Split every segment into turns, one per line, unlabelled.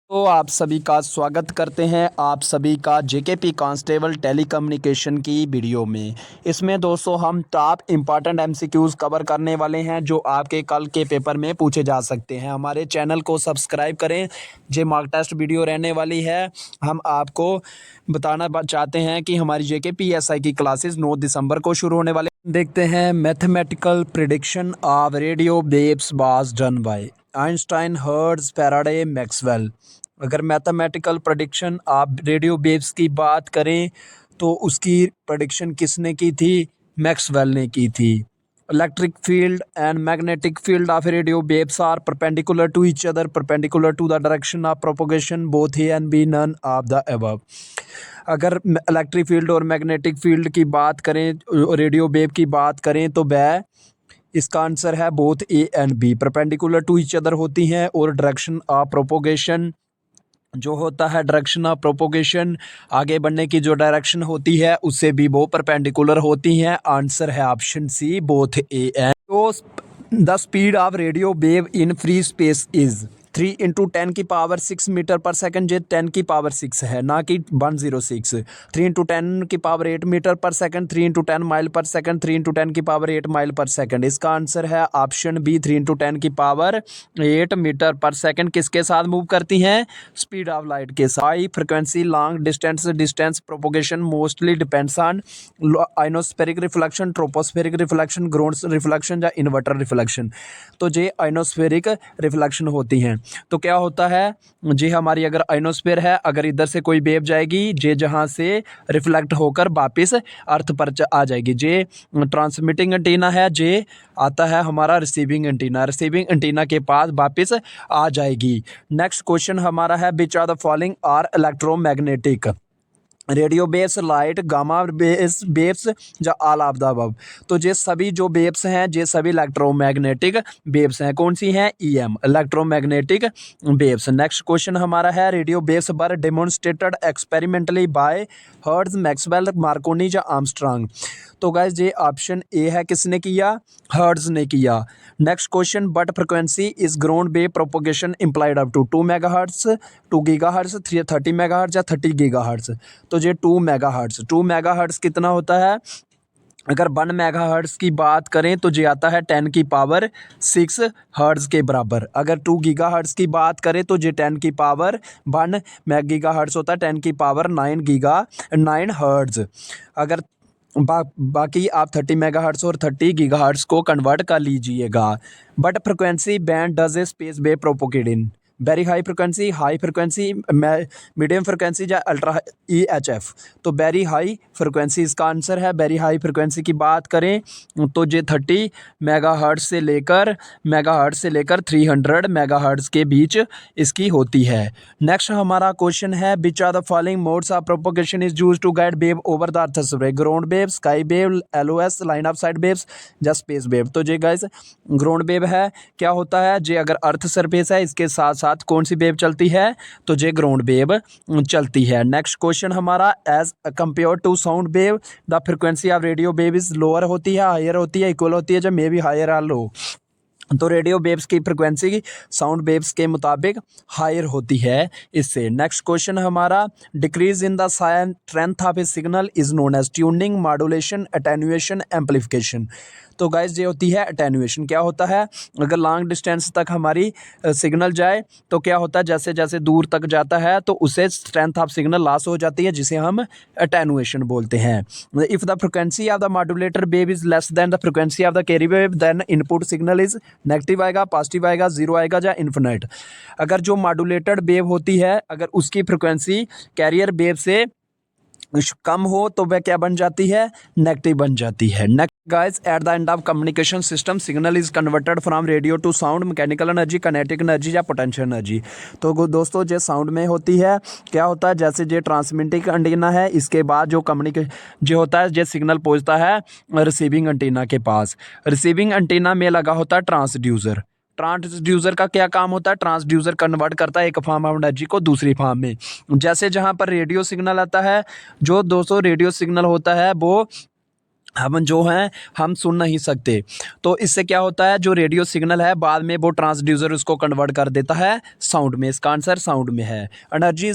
तो आप सभी का स्वागत करते हैं आप सभी का जेकेपी कांस्टेबल टेलीकम्युनिकेशन की वीडियो में। इसमें दोस्तों हम टॉप इम्पॉर्टेंट एमसीक्यूज़ कवर करने वाले हैं जो आपके कल के पेपर में पूछे जा सकते हैं। हमारे चैनल को सब्सक्राइब करें। जे मॉक टेस्ट वीडियो रहने वाली है। हम आपको बताना चाहते हैं कि हमारी जेकेपी एसआई की क्लासेस 9 दिसंबर को शुरू होने वाले। देखते हैं mathematical prediction of radio waves was done by Einstein, hertz, Faraday, Maxwell. अगर मैथमेटिकल प्रेडिक्शन आप रेडियो वेव्स की बात करें तो उसकी प्रेडिक्शन किसने की थी? मैक्सवेल ने की थी। Electric field and magnetic field of radio waves are perpendicular to each other, perpendicular to the direction of propagation, both A and B, none of the above. अगर इलेक्ट्रिक फील्ड और magnetic field की बात करें, radio wave की बात करें तो वह इसका आंसर है both A and B, perpendicular to each other होती हैं और डायरेक्शन ऑफ प्रोपोगेशन जो होता है, डायरेक्शन ऑफ प्रोपोगेशन आगे बढ़ने की जो डायरेक्शन होती है उससे भी वो परपेंडिकुलर होती हैं। आंसर है option C, both A and. तो the speed of radio wave in free space is 3 into 10⁶ metre per second. ये 10⁶ है ना कि 106। 3 into 10⁸ metre per second, 3 into 10 mile per second, 3 into 10⁸ mile per second. इसका answer है option B, 3 into 10⁸ metre per second. किसके साथ move करती हैं? स्पीड ऑफ लाइट के साथ। High frequency, long distance, distance propagation mostly depends on ionospheric reflection, tropospheric reflection, ground reflection या inverter reflection. तो ये आइनोस्फेरिक रिफ्लेक्शन होती हैं। तो क्या होता है जी, हमारी अगर आइनोस्फेयर है, अगर इधर से कोई वेव जाएगी जे जहाँ से रिफ्लेक्ट होकर वापस अर्थ पर आ जाएगी। जे ट्रांसमिटिंग एंटीना है, जे आता है हमारा रिसीविंग एंटीना, रिसीविंग एंटीना के पास वापस आ जाएगी। नेक्स्ट क्वेश्चन हमारा है which are the following are electromagnetic? Radio waves, light, gamma waves या ऑल ऑफ द अबव। तो ये सभी जो वेव्स हैं ये सभी इलेक्ट्रोमैग्नेटिक वेव्स हैं। कौन सी हैं? EM, electromagnetic waves. Next question हमारा है radio waves were demonstrated experimentally by Hertz, Maxwell, Marconi या आर्मस्ट्रांग। तो गाइस ये ऑप्शन ए है, किसने किया? हर्ट्ज ने किया। Next question what frequency is ground wave propagation implied up to 2 megahertz, 2 gigahertz, 30 megahertz या 30 गीगाहर्ट्ज। तो ये 2 मेगाहर्ट्ज। 2 मेगाहर्ट्ज कितना होता है? अगर 1 मेगाहर्ट्ज की बात करें तो ये आता है 10⁶ हर्ट्ज के बराबर। अगर 2 गीगाहर्ट्ज की बात करें तो ये 10⁻1 गीगाहर्ट्ज होता है, 10⁻9 हर्ट्ज। अगर बाकी आप 30 मेगाहर्ट्ज और 30 गीगाहर्ट्ज को कन्वर्ट कर लीजिएगा। But frequency band does a space wave propagate in? Very high frequency, medium frequency या अल्ट्रा EHF। तो वेरी हाई फ्रिक्वेंसी इसका आंसर है। वेरी हाई फ्रिक्वेंसी की बात करें तो ये 30 मेगाहर्ट्ज से लेकर 300 मेगाहर्ट्ज के बीच इसकी होती है। नेक्स्ट हमारा क्वेश्चन है which are the following modes of propagation is used to guide wave over the earth surface? Ground wave, sky wave, LOS, line of sight waves या स्पेस वेव। तो ये गाइस ग्राउंड वेव है। क्या होता है जे अगर earth surface है इसके साथ साथ कौन सी वेव चलती है? तो ये ग्राउंड वेव चलती है। नेक्स्ट क्वेश्चन हमारा as compare to sound wave the frequency of radio wave is lower होती है, हायर होती है, इक्वल होती है या may be higher or low? तो रेडियो वेव्स की फ्रिक्वेंसी साउंड वेव्स के मुताबिक हायर होती है इससे। नेक्स्ट क्वेश्चन हमारा decrease in the strength of a signal is known as tuning, modulation, attenuation, amplification. तो गाइज ये होती है अटेन्यूएशन। क्या होता है? अगर लॉन्ग डिस्टेंस तक हमारी सिग्नल जाए तो क्या होता है, जैसे जैसे दूर तक जाता है तो उसे स्ट्रेंथ ऑफ सिग्नल लॉस हो जाती है जिसे हम अटेन्यूएशन बोलते हैं। If the frequency of the modulator wave is less than the frequency of the carry wave then input signal is negative आएगा, पॉजिटिव आएगा, जीरो आएगा या इन्फिनिट। अगर जो मॉड्यूलेटेड वेव होती है अगर उसकी फ्रिक्वेंसी कैरियर वेव से कम हो तो वह क्या बन जाती है? नेगेटिव बन जाती है। Next guys at the end of communication system signal is converted from radio to sound, mechanical energy, kinetic energy या पोटेंशियल एनर्जी। तो दोस्तों जो साउंड में होती है क्या होता है, जैसे जो ट्रांसमिटिंग एंटीना है इसके बाद जो जो होता है जो सिग्नल पहुंचता है रिसीविंग एंटीना के पास। रिसीविंग एंटीना में लगा होता है ट्रांसड्यूसर। ट्रांसड्यूसर का क्या काम होता है? ट्रांसड्यूसर कन्वर्ट करता है एक फॉर्म ऑफ एनर्जी को दूसरी फॉर्म में। जैसे जहां पर रेडियो सिग्नल आता है, जो दोस्तों रेडियो सिग्नल होता है वो हम जो हैं हम सुन नहीं सकते। तो इससे क्या होता है, जो रेडियो सिग्नल है बाद में वो ट्रांसड्यूसर उसको कन्वर्ट कर देता है साउंड में। इसका आंसर साउंड में है। Energy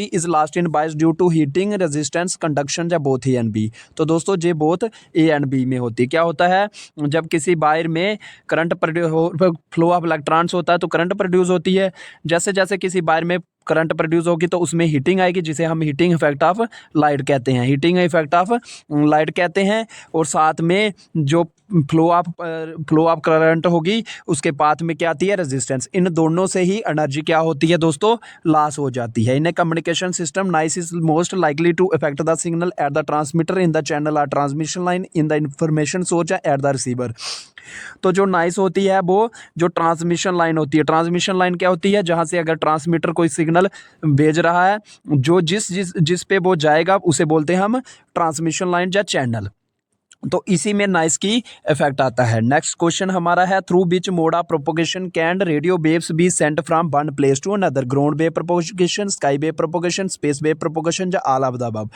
is lost in bias due to heating resistance conduction या बोथ ए एंड बी। तो दोस्तों ये बोथ ए एंड बी में होती है। क्या होता है, जब किसी वायर में करंट फ्लो ऑफ इलेक्ट्रॉन्स होता है तो करंट प्रोड्यूस होती है। जैसे जैसे किसी वायर में करंट प्रोड्यूस होगी तो उसमें हीटिंग आएगी, जिसे हम हीटिंग इफेक्ट ऑफ लाइट कहते हैं। हीटिंग इफेक्ट ऑफ लाइट कहते हैं। और साथ में जो फ्लो ऑफ करंट होगी उसके पाथ में क्या आती है, रेजिस्टेंस। इन दोनों से ही एनर्जी क्या होती है दोस्तों, लॉस हो जाती है। In a communication system noise is most likely to affect the signal at the transmitter in the channel और transmission line in the information source at the receiver. तो जो नॉइस होती है वो जो ट्रांसमिशन लाइन होती है, ट्रांसमिशन लाइन क्या होती है, जहां से अगर ट्रांसमीटर कोई सिग्नल भेज रहा है, जो जिस पे वो जाएगा उसे बोलते हैं हम ट्रांसमिशन लाइन या चैनल। तो इसी में नॉइस की इफेक्ट आता है। नेक्स्ट क्वेश्चन हमारा है, through which mode of propagation can radio waves be sent from one place to another, ground wave propagation, sky wave propagation, space wave propagation या ऑल ऑफ द अबव।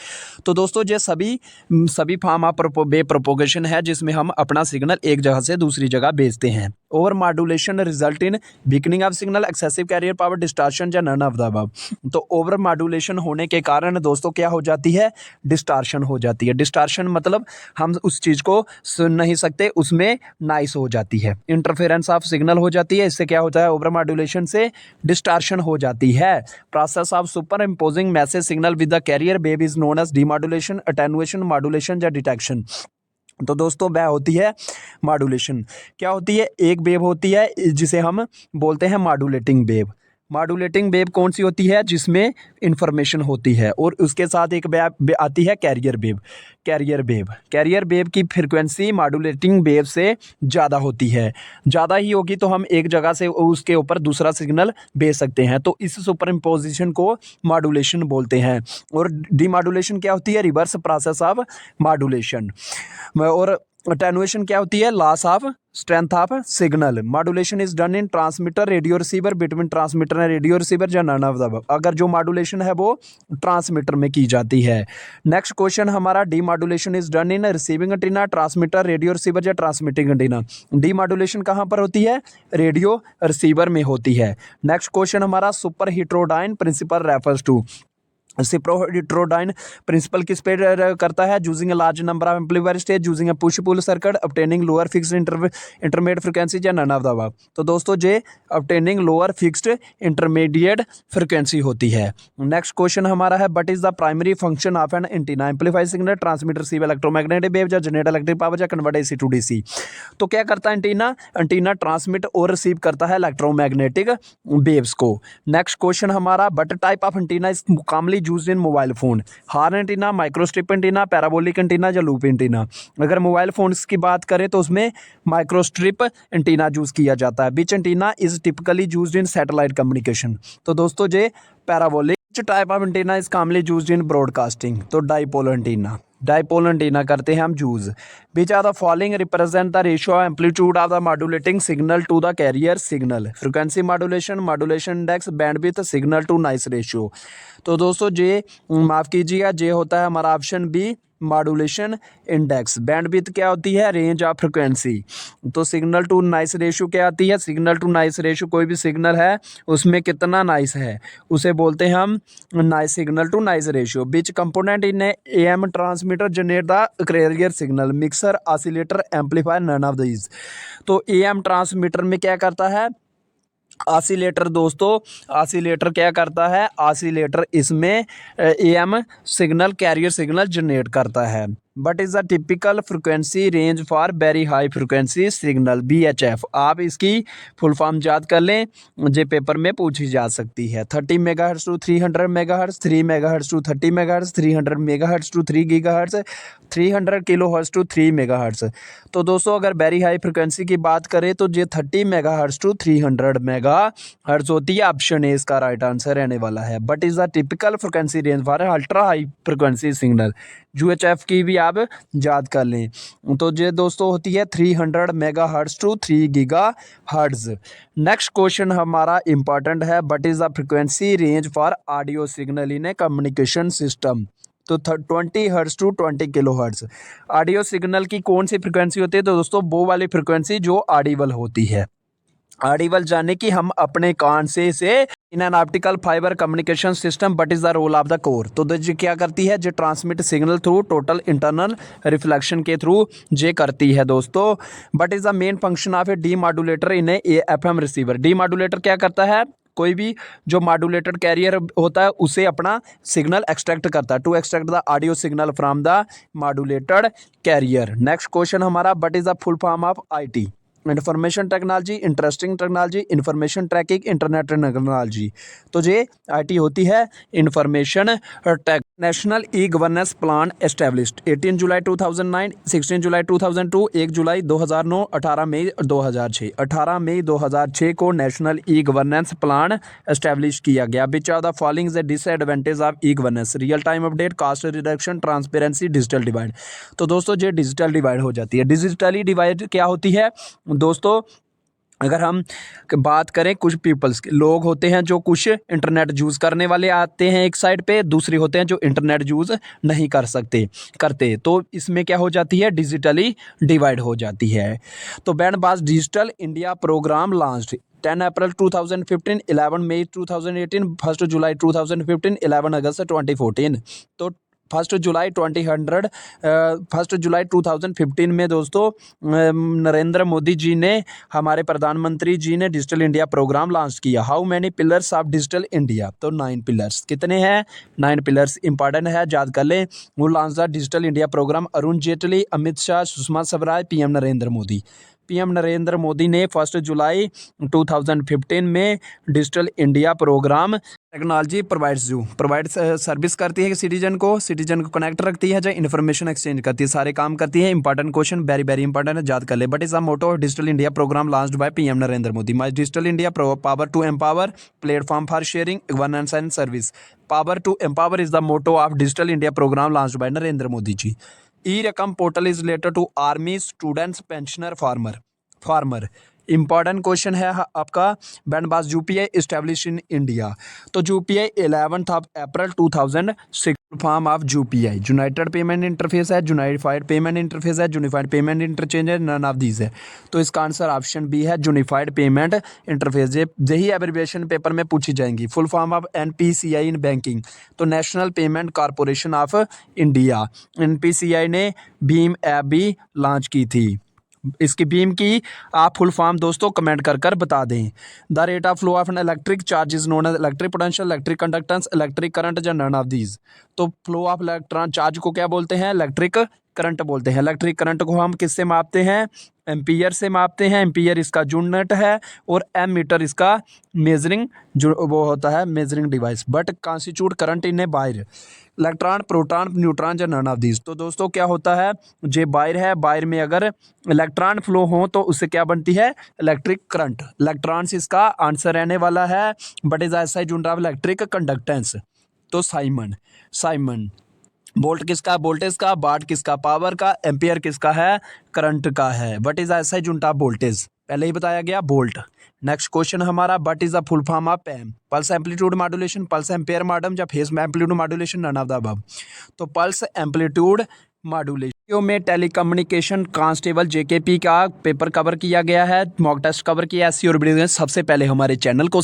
तो दोस्तों ये सभी form of wave propagation है जिसमें हम अपना signal एक जगह से दूसरी जगह भेजते हैं। Over modulation result in weakening of signal, excessive carrier power, distortion या नन ऑफ द अबव। तो ओवर मॉड्यूलेशन होने के कारण दोस्तों क्या हो जाती है, डिस्टॉर्शन हो जाती है। डिस्टॉर्शन मतलब हम उस चीज़ को सुन नहीं सकते, उसमें नॉइस हो जाती है, इंटरफेरेंस ऑफ सिग्नल हो जाती है। इससे क्या होता है, ओवर मॉड्यूलेशन से डिस्टॉर्शन हो जाती है। Process of superimposing message signal with the carrier wave is known as demodulation, attenuation, modulation या डिटेक्शन। तो दोस्तों वह होती है मॉड्यूलेशन। क्या होती है, एक वेव होती है जिसे हम बोलते हैं मॉड्यूलेटिंग वेव। मॉड्यूलेटिंग वेव कौन सी होती है, जिसमें इंफॉर्मेशन होती है, और उसके साथ एक वेव आती है कैरियर वेव। कैरियर वेव की फ्रिक्वेंसी मॉड्यूलेटिंग वेव से ज़्यादा होती है। ज़्यादा ही होगी तो हम एक जगह से उसके ऊपर दूसरा सिग्नल भेज सकते हैं। तो इस सुपर इम्पोजिशन को मॉड्यूलेशन बोलते हैं। और डीमॉड्यूलेशन क्या होती है, रिवर्स प्रोसेस ऑफ मॉड्यूलेशन। और अटेनुएशन क्या होती है, loss of strength of signal. Modulation is done in transmitter, radio receiver, between transmitter and radio receiver या नन ऑफ द अबव। अगर जो मॉड्यूलेशन है वो ट्रांसमीटर में की जाती है। नेक्स्ट क्वेश्चन हमारा, demodulation is done in receiving antenna, transmitter, radio receiver या ट्रांसमिटिंग एंटीना। डीमॉड्यूलेशन कहाँ पर होती है, रेडियो रिसीवर में होती है। नेक्स्ट क्वेश्चन हमारा, super heterodyne principle refers to. Superheterodyne principle किस पे करता है, using a large number of amplifier stage, using a push pull circuit, obtaining lower fixed intermediate frequency या नन ऑफ द अबव। तो दोस्तों ये obtaining lower fixed intermediate frequency होती है। नेक्स्ट क्वेश्चन हमारा है, what is the primary function of an antenna, amplify signal, transmit receive electromagnetic wave या generate electric power या कन्वर्ट एसी टू डीसी। तो क्या करता है एंटीना ट्रांसमिट और रिसीव करता है इलेक्ट्रोमैग्नेटिक वेव्स को। नेक्स्ट क्वेश्चन हमारा, but type of antenna is commonly used in mobile phone, horn antenna, microstrip antenna, parabolic antenna या लूप एंटीना। अगर मोबाइल फोन्स की बात करें तो उसमें माइक्रोस्ट्रिप एंटीना यूज किया जाता है। Which antenna is typically used in satellite communication. तो दोस्तों ये parabolic type of antenna is commonly used in broadcasting. तो डाइपोल एंटीना करते हैं हम use. Which are the following represent the ratio amplitude of the modulating signal to the carrier signal, frequency modulation index, bandwidth, signal to noise ratio. तो दोस्तों ये माफ़ कीजिएगा, ये होता है हमारा option B, modulation index. Bandwidth क्या होती है, रेंज ऑफ फ्रिक्वेंसी। तो सिग्नल टू नॉइस रेशियो क्या आती है, सिग्नल टू नॉइस रेशियो, कोई भी सिग्नल है उसमें कितना नॉइस है उसे बोलते हैं हम noise, signal to noise ratio. Which component in AM transmitter generate the carrier signal, mixer, oscillator, amplifier, none of these. तो एएम ट्रांसमीटर में क्या करता है, ऑसिलेटर। दोस्तों ऑसिलेटर क्या करता है, ऑसिलेटर इसमें am signal, carrier signal generate करता है। What is the typical frequency range for very high frequency signal, VHF। आप इसकी फुल फॉर्म याद कर लें, जो पेपर में पूछी जा सकती है। 30 megahertz to 300 megahertz, 3 megahertz to 30 megahertz, 300 megahertz to 3 gigahertz, 300 kilohertz to 3 megahertz. तो दोस्तों अगर वेरी हाई फ्रिक्वेंसी की बात करें तो ये 30 मेगाहर्ट्ज़ टू 300 मेगाहर्ट्ज़ होती है। ऑप्शन ए इसका राइट आंसर रहने वाला है। What is the typical frequency range for ultra high frequency signal, UHF की भी आप याद कर लें। तो ये दोस्तों होती है 300 megahertz to 3 gigahertz. Next question हमारा इंपॉर्टेंट है, what is the frequency range for audio signal in a communication system. तो 20 hertz to 20 kilo hertz. Audio signal की कौन सी फ्रिक्वेंसी होती है? तो दोस्तों वो वाली फ्रिक्वेंसी जो ऑडिबल होती है। ऑडिबल जाने कि हम अपने कान से इसे in an optical fibre communication system but is the role of the core. तो जो क्या करती है, जो transmit signal through total internal reflection के थ्रू जे करती है दोस्तों। But is the main function of a demodulator in a FM receiver. Demodulator क्या करता है? कोई भी जो मॉड्यूलेटेड कैरियर होता है उसे अपना सिग्नल एक्सट्रैक्ट करता है, to extract the audio signal from the modulated carrier. Next question हमारा, what is the full form of IT? Information technology, interesting technology, information tracking, internet technology. तो ये आईटी होती है information tech. National e governance plan established 18 July 2009, 16 July 2002, 1 July 2009, 18 मई 2006। 18 मई 2006 को national e governance plan establish किया गया। Which are the following the disadvantage of e governance? Real time update, cost reduction, transparency, digital divide. तो दोस्तों ये digital divide हो जाती है। Digitally divide क्या होती है दोस्तों? अगर हम बात करें, कुछ पीपल्स के लोग होते हैं जो कुछ इंटरनेट यूज़ करने वाले आते हैं एक साइड पे, दूसरे होते हैं जो इंटरनेट यूज़ नहीं करते, तो इसमें क्या हो जाती है? डिजिटली डिवाइड हो जाती है। तो बैंडबाज डिजिटल इंडिया प्रोग्राम लॉन्च्ड 10 अप्रैल 2015, 11 मई 2018, 1 जुलाई 2015, 11 अगस्त 2014। तो 1 जुलाई 2015 में दोस्तों नरेंद्र मोदी जी ने, हमारे प्रधानमंत्री जी ने डिजिटल इंडिया प्रोग्राम लॉन्च किया। How many pillars of digital India? तो 9 पिलर्स। कितने हैं? 9 पिलर्स। इंपॉर्टेंट है, याद कर लें। वो launch the digital India programme Arun Jaitley, Amit Shah, Sushma Swaraj, PM Narendra Modi. PM Narendra Modi ने 1 जुलाई 2015 में digital India programme technology provide service करती है सिटीजन को कनेक्ट रखती है, जो इन्फॉर्मेशन एक्सचेंज करती है, सारे काम करती है। Important question, very very important है, याद कर ले। What is the motto of digital India programme launched by PM Narendra Modi. My digital India power to empower, platform for sharing, governance and service. Power to empower is the motto of digital India programme launched by Narendra Modi ji. E Rakam portal is related to army, students, pensioner, farmer. Important question है आपका, बैंडबाज UPI establish in India. तो UPI 11 April 2006। Form of UPI united payment interface है, unified payment interface है, unified payment interchange है, none of these है। तो इसका आंसर ऑप्शन बी है, यूनिफाइड पेमेंट इंटरफेस। यही एब्रिविएशन पेपर में पूछी जाएंगी। Full form of NPCI in banking, तो national payment corporation of India. NPCI ने भीम ऐप भी लॉन्च की थी। इसकी भीम की आप फुल फॉर्म दोस्तों कमेंट कर बता दें। The rate of flow of an electric charge is known as electric potential, electric conductance, electric current, या नन ऑफ दीज। तो फ्लो ऑफ इलेक्ट्रॉन चार्ज को क्या बोलते हैं? इलेक्ट्रिक करंट बोलते हैं। इलेक्ट्रिक करंट को हम किससे मापते हैं? एम्पियर से मापते हैं। एम्पियर इसका यूनिट है और एम मीटर इसका मेजरिंग जो वो होता है measuring device. But constitute current in a wire, electron, proton, neutron, या नन ऑफ दीज। तो दोस्तों क्या होता है, जो वायर है, वायर में अगर इलेक्ट्रॉन फ्लो हो तो उससे क्या बनती है? Electric current. इलेक्ट्रॉन्स इसका आंसर रहने वाला है। बट इज ऐसा यूनिट ऑफ इलेक्ट्रिक कंडक्टेंस। तो साइमन। वोल्ट किसका? वोल्टेज का। वाट किसका? पावर का। एम्पियर किसका है? करंट का है। बट इज ऐसा यूनिट ऑफ वोल्टेज, पहले ही बताया गया, वोल्ट। नेक्स्ट क्वेश्चन हमारा, what is the full form of PAM? Pulse amplitude modulation, pulse ampere modem, या phase amplitude modulation, none of the above. तो पल्स एम्पलीट्यूड मॉड्यूलेशन में telecommunication constable JKP का paper cover किया गया है, mock test cover किया है। ऐसी और वीडियो सबसे पहले हमारे चैनल को